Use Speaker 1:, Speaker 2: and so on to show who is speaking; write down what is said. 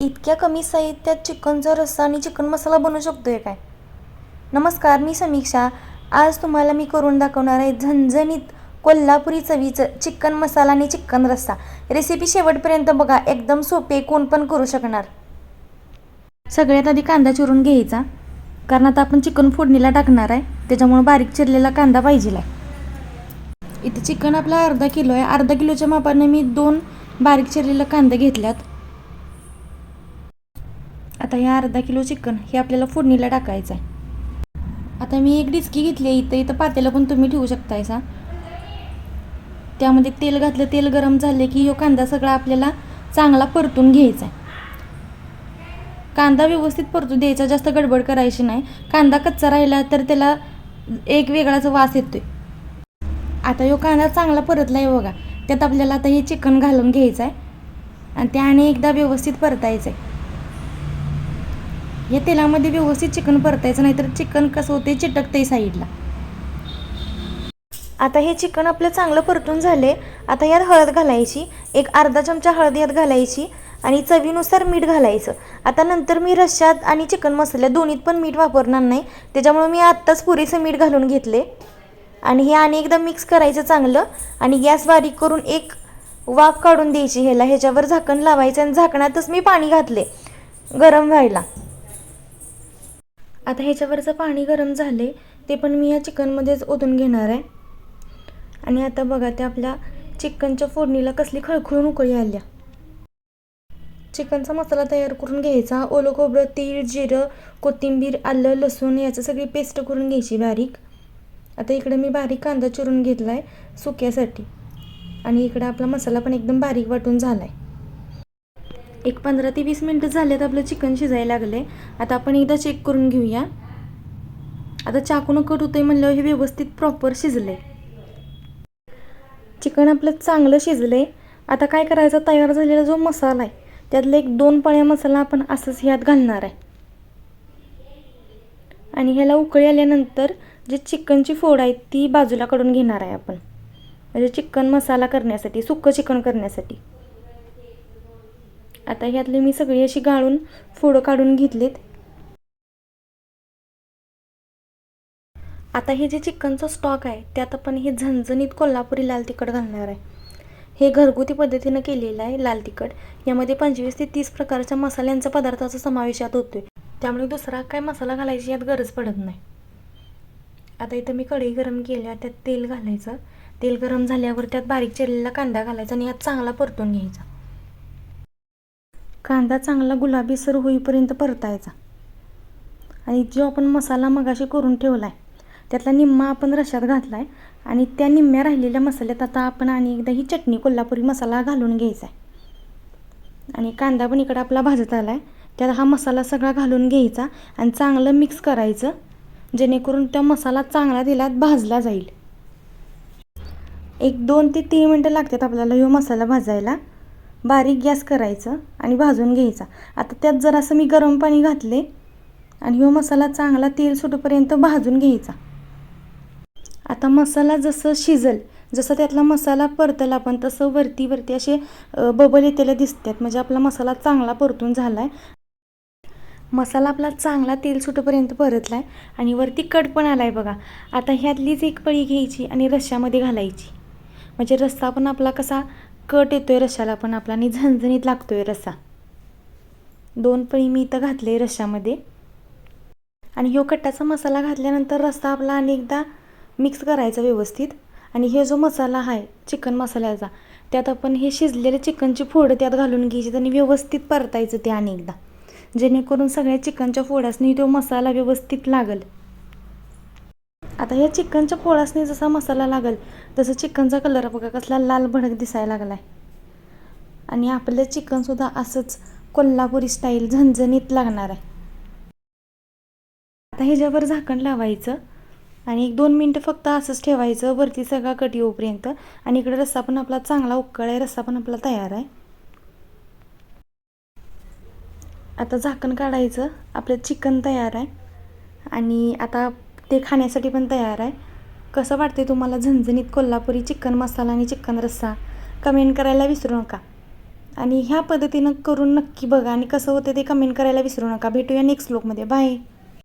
Speaker 1: इतक्या कमी साहित्यात चिकनचा रस्सा आणि चिकन मसाला बनवू शकतोय काय? नमस्कार, मी समीक्षा. आज तुम्हाला मी करून दाखवणार आहे झणझणीत कोल्हापुरी चवीचं चिकन मसाला आणि चिकन रस्सा. रेसिपी शेवटपर्यंत बघा, एकदम सोपे, कोण पण करू शकणार. सगळ्यात आधी कांदा चिरून घ्यायचा, कारण आता आपण चिकन फोडणीला टाकणार आहे, त्याच्यामुळे बारीक चिरलेला कांदा पाहिजे आहे. इथे चिकन आपला अर्धा किलो आहे. अर्धा किलोच्या मापाने मी 2 बारीक चिरलेला कांदा घेतल्यात. आता हे अर्धा किलो चिकन हे आपल्याला फोडणीला टाकायचं आहे. आता मी एक डिस्की घेतली आहे. इथं पातेलं पण तुम्ही ठेवू शकतायसा. त्यामध्ये तेल घातलं, तेल गरम झाले की ह्यो कांदा सगळा आपल्याला चांगला परतून घ्यायचा आहे. कांदा व्यवस्थित परतू द्यायचा, जास्त गडबड करायची नाही. कांदा कच्चा राहिला तर त्याला एक वेगळाच वास येतोय. आता ह्यो कांदा चांगला परतला आहे बघा. त्यात आपल्याला आता हे चिकन घालून घ्यायचं आहे आणि त्याने एकदा व्यवस्थित परतायचं आहे. या तेलामध्ये व्यवस्थित चिकन परतायचं, नाहीतर चिकन कसं होते, चिटकते साईडला. आता हे चिकन आपलं चांगलं परतून झाले. आता यात हळद घालायची, एक अर्धा चमचा हळद यात घालायची आणि चवीनुसार मीठ घालायचं. आता नंतर मी रश्श्यात आणि चिकन मसाल्यात दोन्हीत पण मीठ वापरणार नाही, त्याच्यामुळे मी आत्ताच पुरेसं मीठ घालून घेतले. आणि हे आणि एकदा मिक्स करायचं चांगलं आणि गॅस बारीक करून एक वाफ काढून द्यायची. ह्याच्यावर झाकण लावायचं आणि झाकणातच मी पाणी घातले गरम व्हायला. आता ह्याच्यावरचं पाणी गरम झाले, ते पण मी या चिकनमध्येच ओतून घेणार आहे. आणि आता बघा, ते आपल्या चिकनच्या फोडणीला कसली खळखळून उकळी आल्या. चिकनचा मसाला तयार करून घ्यायचा. ओलं खोबरं, तीळ, जिरं, कोथिंबीर, आलं, लसूण याचं सगळी पेस्ट करून घ्यायची बारीक. आता इकडे मी बारीक कांदा चिरून घेतला आहे सुक्यासाठी. आणि इकडे आपला मसाला पण एकदम बारीक वाटून झाला आहे. एक 15 ते 20 मिनटं झालेत, आपलं चिकन शिजायला लागले. आता आपण एकदा चेक करून घेऊया. आता चाकून कट होतंय म्हणल्यावर हे व्यवस्थित प्रॉपर शिजले. चिकन आपलं चांगलं शिजले. आता काय करायचं, तयार झालेला जो मसाला आहे त्यातलं 1-2 पळ्या मसाला आपण असंच ह्यात घालणार आहे. आणि ह्याला उकळी आल्यानंतर जे चिकनची फोड आहे ती बाजूला काढून घेणार आहे आपण, म्हणजे चिकन मसाला करण्यासाठी, सुक्कं चिकन करण्यासाठी. आता ह्यातले मी सगळी अशी गाळून फोडं काढून घेतलीत. आता हे जे चिकनचं स्टॉक आहे त्यात आपण हे झणझणीत कोल्हापुरी लाल तिखट घालणार आहे. हे घरगुती पद्धतीनं केलेलं आहे लाल तिखट. यामध्ये 25 ते 30 प्रकारच्या मसाल्यांचा पदार्थाचा समावेश यात होतोय, त्यामुळे दुसरा काय मसाला घालायची यात गरज पडत नाही. आता इथं मी कढई गरम केल्या, त्यात तेल घालायचं. तेल गरम झाल्यावर त्यात बारीक चिरलेला कांदा घालायचा आणि यात चांगला परतून घ्यायचा. कांदा चांगला गुलाबीसर होईपर्यंत परतायचा. आणि जो आपण मसाला मगाशी करून ठेवला आहे त्यातला निम्मा आपण रश्श्यात घातला आहे. आणि त्या निम्म्या राहिलेल्या मसाल्यात आता आपण आणि एकदा ही चटणी कोल्हापुरी मसाला घालून घ्यायचा आहे. आणि कांदा पण इकडं आपला भाजत आला आहे, त्यात हा मसाला सगळा घालून घ्यायचा आणि चांगलं मिक्स करायचं, जेणेकरून त्या मसाला चांगला तेलात भाजला जाईल. एक 2 ते 3 मिनटं लागतात आपल्याला ह्यो मसाला भाजायला. बारीक गॅस करायचं आणि भाजून घ्यायचा. आता त्यात जरासं मी गरम पाणी घातले आणि ह्यो मसाला चांगला तेल सुटेपर्यंत भाजून घ्यायचा. आता मसाला जसं शिजल, जसं त्यातला मसाला परतला आपण, तसं वरती असे बबल येतेले दिसतात, म्हणजे आपला मसाला चांगला परतून झाला आहे. मसाला आपला चांगला तेल सुटेपर्यंत परतला आहे आणि वरती कट पण आला आहे बघा. आता ह्यातलीच एक पळी घ्यायची आणि रश्श्यामध्ये घालायची, म्हणजे रस्सा पण आपला कसा कट येतोय रश्श्याला पण आपला आणि झणझणीत लागतोय रस्सा. 2 पळी मी इथं घातले रश्श्यामध्ये. आणि ह्यो कट्टाचा मसाला घातल्यानंतर रस्सा आपला अनेकदा मिक्स करायचा व्यवस्थित. आणि हे जो मसाला आहे चिकन मसाल्याचा, त्यात आपण हे शिजलेले चिकनची फोडं त्यात घालून घ्यायची आणि व्यवस्थित परतायचं ते अनेकदा, जेणेकरून सगळ्या चिकनच्या फोडासनी तो मसाला व्यवस्थित लागल. आता या चिकनच्या फोडासनी जसा मसाला लागल तसं चिकनचा कलर बघा कसला लाल भडक दिसायला लागला आहे. आणि आपलं चिकनसुद्धा असंच कोल्हापुरी स्टाईल झणझणीत लागणार आहे. आता ह्याच्यावर झाकण लावायचं आणि 1-2 मिनटं फक्त असंच ठेवायचं, वरती सगळा कट येऊपर्यंत. आणि इकडे रस्सा पण आपला चांगला उकळला आहे, रस्सा पण आपला तयार आहे. आता झाकण काढायचं, आपलं चिकन तयार आहे आणि आता ते खाण्यासाठी पण तयार आहे. कसं वाटते तुम्हाला झणझणीत कोल्हापुरी चिकन मसाला आणि चिकन रस्सा? कमेंट करायला विसरू नका. आणि ह्या पद्धतीनं करून नक्की बघा आणि कसं होतं ते कमेंट करायला विसरू नका. भेटूया नेक्स्ट व्लॉगमध्ये. बाय.